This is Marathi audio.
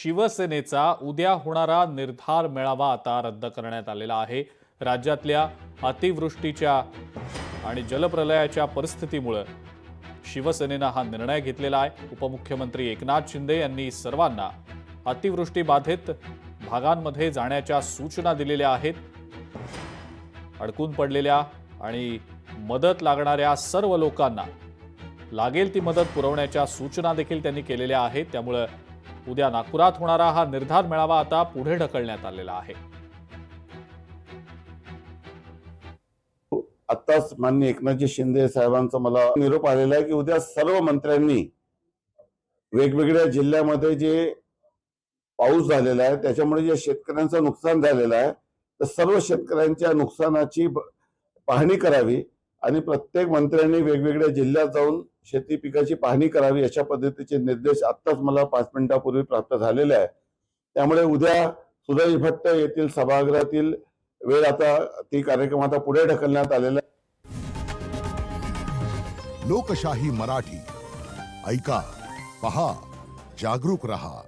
शिवसेनेचा उद्या होणारा निर्धार मेळावा आता रद्द करण्यात आलेला आहे। राज्यातल्या अतिवृष्टीच्या आणि जलप्रलयाच्या परिस्थितीमुळे शिवसेनेनं हा निर्णय घेतलेला आहे। उपमुख्यमंत्री एकनाथ शिंदे यांनी सर्वांना अतिवृष्टी बाधित भागांमध्ये जाण्याच्या सूचना दिलेल्या आहेत। अडकून पडलेल्या आणि मदत लागणाऱ्या सर्व लोकांना लागेल ती मदत पुरवण्याच्या सूचना देखील त्यांनी केलेल्या आहेत। त्यामुळे उद्या नागपुरात होणारा हा निर्धार मेळावा आता पुढे ढकलण्यात आलेला आहे। आताच माननीय एकनाथजी शिंदे साहेबांचा मला निरोप आलेला आहे की उद्या सर्व मंत्र्यांनी वेगवेगळ्या जिल्ह्यामध्ये जे पाऊस झालेला आहे त्याच्यामुळे जे शेतकऱ्यांचं नुकसान झालेलं आहे तर सर्व शेतकऱ्यांच्या नुकसानाची पाहणी करावी आणि प्रत्येक मंत्र्यांनी वेगवेगळ्या जिल्ह्यात जाऊन शेती पिकाची पाहणी करावी अशा पद्धतीचे निर्देश आत्ताच मला 5 मिनिटांपूर्वी प्राप्त झालेले आहे। त्यामुळे उद्या सुरेश भट्ट येथील सभागृहातील वेळ आता ती कार्यक्रम आता पुढे ढकलण्यात आलेला आहे। लोकशाही मराठी ऐका, पहा, जागरूक रहा।